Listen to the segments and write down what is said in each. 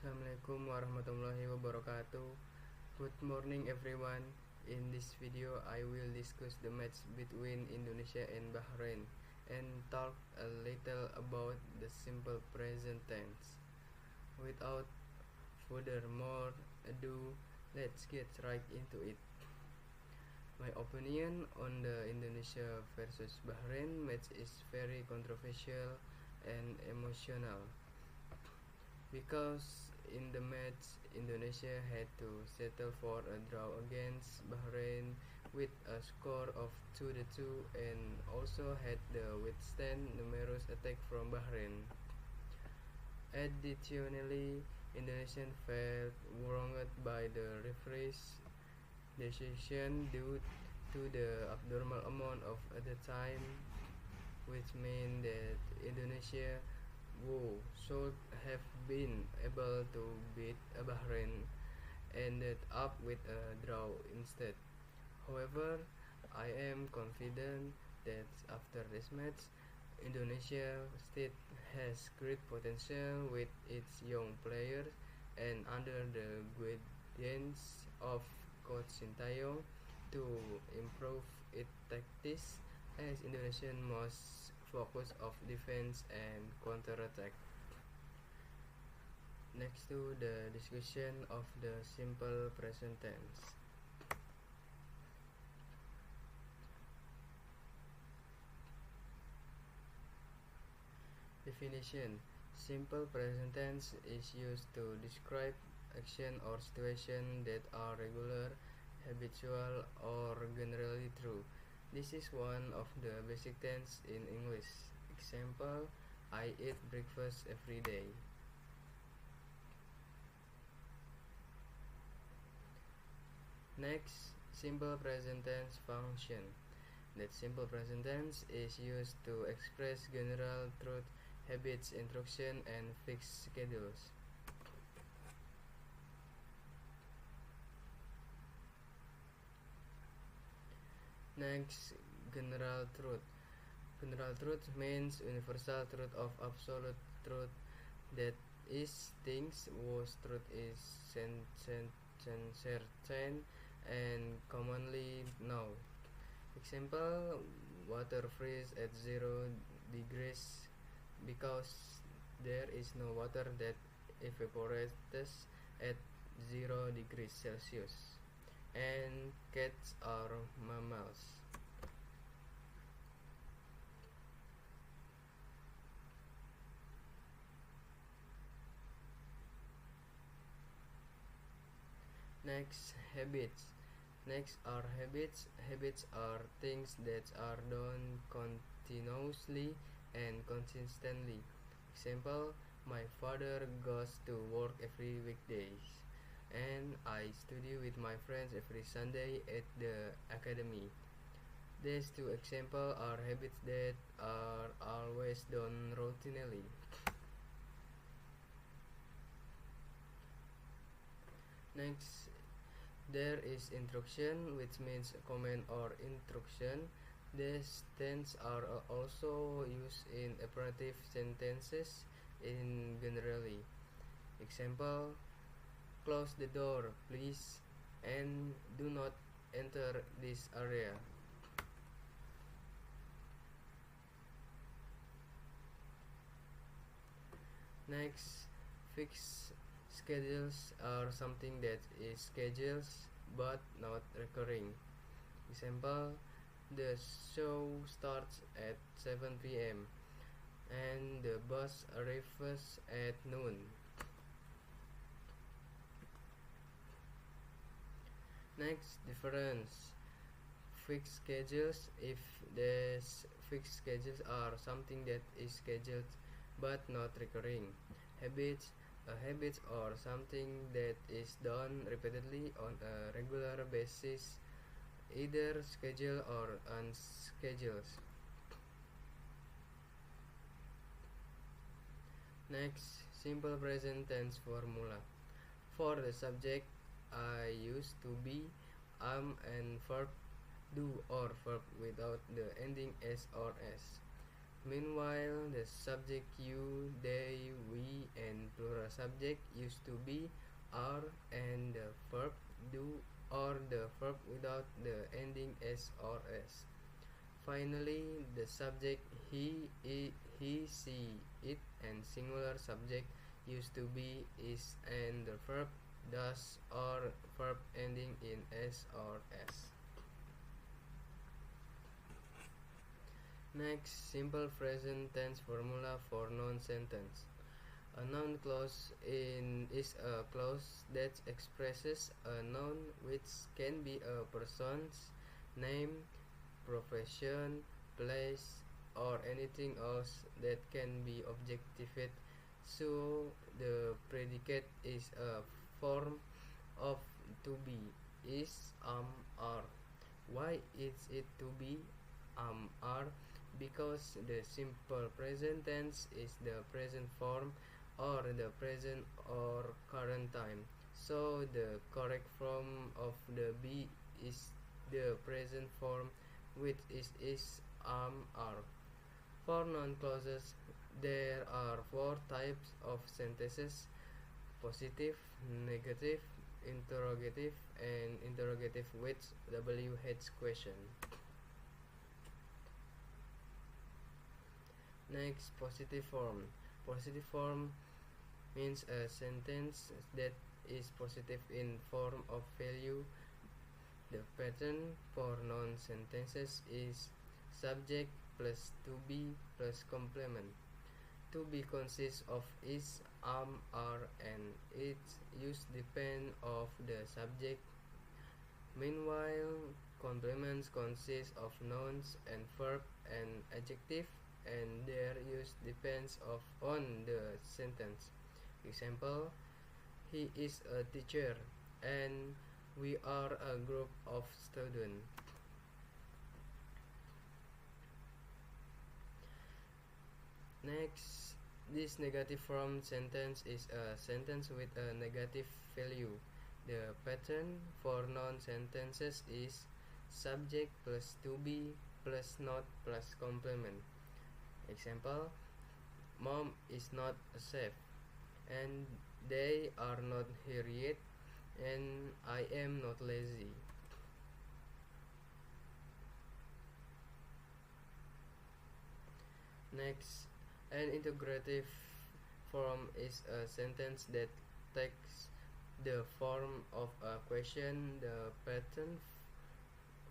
Assalamualaikum warahmatullahi wabarakatuh. Good morning everyone. In this video I will discuss the match between Indonesia and Bahrain and talk a little about the simple present tense. Without further more ado, let's get right into it. My opinion on the Indonesia versus Bahrain match is very controversial and emotional. Because in the match, Indonesia had to settle for a draw against Bahrain with a score of 2-2 and also had to withstand numerous attacks from Bahrain. Additionally, Indonesia felt wronged by the referee's decision due to the abnormal amount of other time, which meant that Indonesia should have been able to beat Bahrain ended up with a draw instead. However, I am confident that after this match, Indonesia still has great potential with its young players and under the guidance of Coach Sintayong to improve its tactics as Indonesia must focus of defense and counter-attack. Next to the discussion of the simple present tense. Definition: simple present tense is used to describe action or situation that are regular, habitual, or generally true. This is one of the basic tense in English. Example: I eat breakfast every day. Next, simple present tense function. That simple present tense is used to express general truth, habits, instruction, and fixed schedules. Next, general truth. General truth means universal truth of absolute truth, that is, things whose truth is certain and commonly known. Example: water freezes at 0 degrees because there is no water that evaporates at 0 degrees Celsius. And cats are mammals. Next, habits. Next are habits. Habits are things that are done continuously and consistently. Example: my father goes to work every weekdays, and I study with my friends every Sunday at the academy. These two examples are habits that are always done routinely. Next, there is instruction, which means command or instruction. These tenses are also used in imperative sentences in generally. Example: close the door, please, and do not enter this area. Next, fixed schedules are something that is scheduled but not recurring. Example: the show starts at 7 p.m. and the bus arrives at noon. Next, difference. Fixed schedules: if these fixed schedules are something that is scheduled but not recurring. Habits: a habit or something that is done repeatedly on a regular basis, either scheduled or unscheduled. Next, simple present tense formula. For the subject, I used to be, am, and verb do or verb without the ending s or s. Meanwhile, the subject you, they, we, and plural subject used to be, are, and the verb do or the verb without the ending s or s. Finally, the subject he, she, it, and singular subject used to be, is, and the verb does or verb ending in s or s. Next, simple present tense formula for noun sentence. A noun clause is a clause that expresses a noun which can be a person's name, profession, place, or anything else that can be objectified. So the predicate is a form of to be, is, are. Why is it to be, are? Because the simple present tense is the present form or the present or current time. So the correct form of the be is the present form, which is, are. For noun clauses, there are four types of sentences: positive, negative, interrogative, and interrogative with WH question. Next, positive form. Positive form means a sentence that is positive in form of value. The pattern for noun sentences is subject plus to be plus complement. To be consists of is, are, and its use depend of the subject. Meanwhile, complements consist of nouns and verb and adjective, and their use depends on the sentence. Example: he is a teacher, and we are a group of students. Next, this negative form sentence is a sentence with a negative value. The pattern for noun sentences is subject plus to be plus not plus complement. Example: mom is not a chef, and they are not here yet, and I am not lazy. Next, an integrative form is a sentence that takes the form of a question. The pattern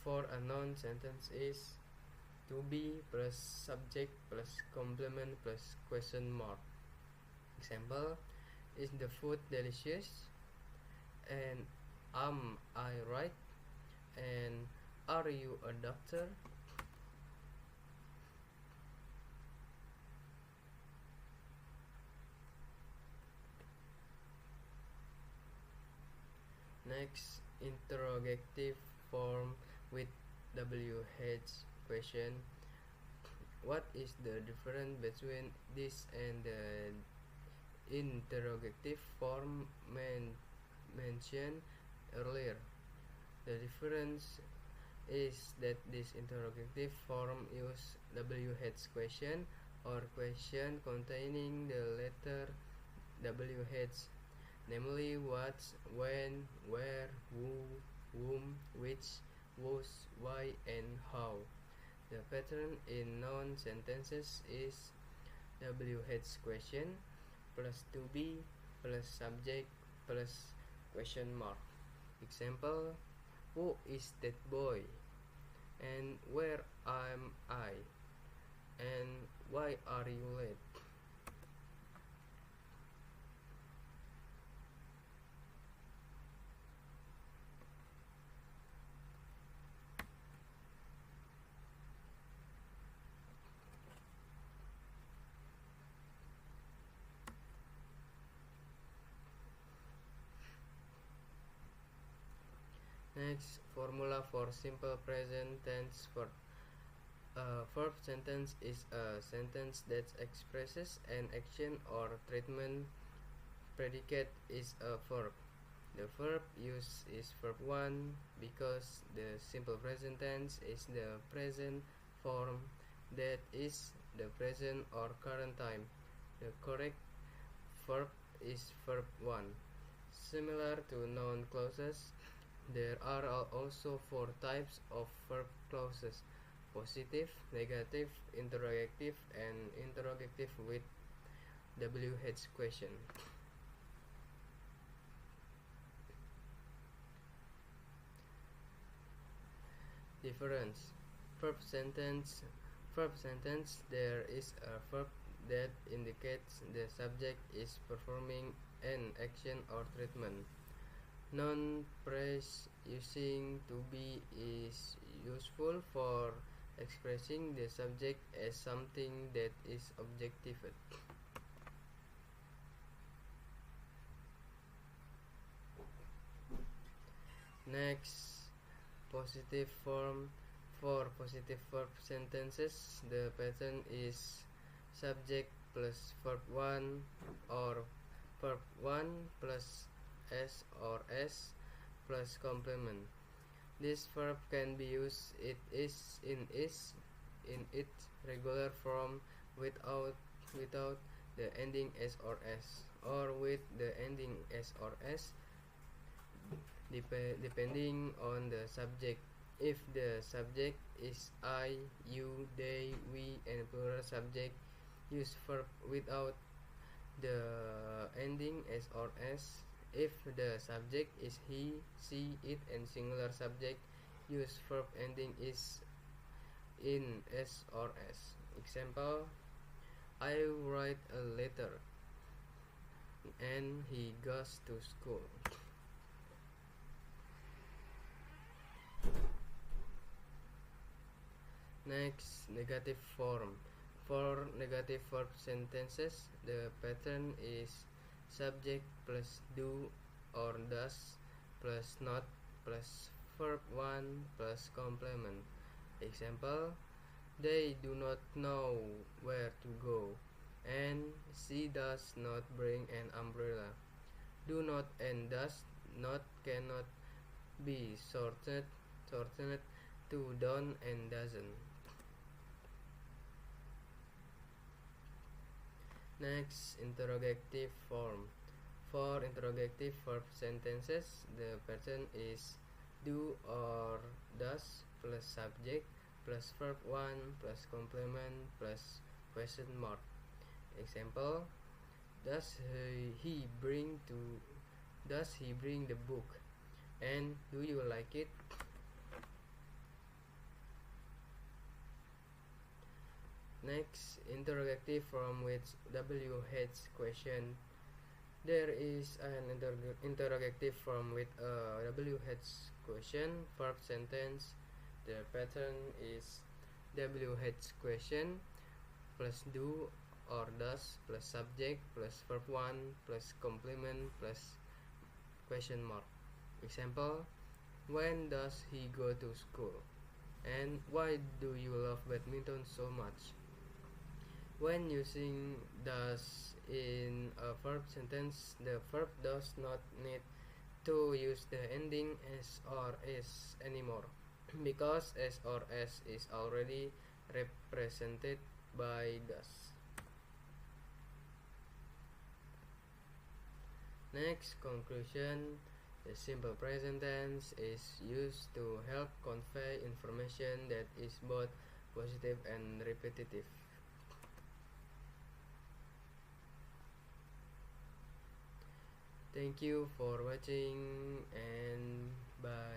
for a noun sentence is to be plus subject plus complement plus question mark. Example: is the food delicious? And am I right? And are you a doctor? Next, interrogative form with WH question. What is the difference between this and the interrogative form mentioned earlier? The difference is that this interrogative form uses WH question or question containing the letter WH, namely what, when, where, who, whom, which, whose, why, and how. The pattern in noun sentences is WH question plus to be plus subject plus question mark. Example: who is that boy? And where am I? And why are you late? Next, formula for simple present tense verb. A verb sentence is a sentence that expresses an action or treatment. Predicate is a verb. The verb used is verb 1 because the simple present tense is the present form that is the present or current time. The correct verb is verb 1. Similar to noun clauses, there are also 4 types of verb clauses: positive, negative, interrogative, and interrogative with WH question. Difference. Verb sentence. There is a verb that indicates the subject is performing an action or treatment. Noun phrase using to be is useful for expressing the subject as something that is objectived. Next, positive form. For positive verb sentences, the pattern is subject plus verb 1 or verb 1 plus s or s plus complement. This verb can be used in its regular form without the ending s or s, or with the ending s or s, depending on the subject. If the subject is I, you, they, we, and plural subject, use verb without the ending s or s. If the subject is he, she, it, and singular subject, use verb ending is in s or s. Example: I write a letter and he goes to school. Next, negative form. For negative verb sentences, the pattern is subject plus do or does plus not plus verb 1 plus complement. Example: they do not know where to go, and she does not bring an umbrella. Do not and does not cannot be shortened to don't and doesn't. Next, interrogative form. For interrogative verb sentences, the pattern is do or does plus subject plus verb 1 plus complement plus question mark. Example: does he bring the book, and do you like it? Next, interrogative form with WH question. There is an interrogative form with a WH question verb sentence. The pattern is WH question plus do or does plus subject plus verb 1 plus complement plus question mark. Example: when does he go to school, and why do you love badminton so much? When using does in a verb sentence, the verb does not need to use the ending s or s anymore, because s or s is already represented by does. Next, conclusion. The simple present tense is used to help convey information that is both positive and repetitive. Thank you for watching, and bye.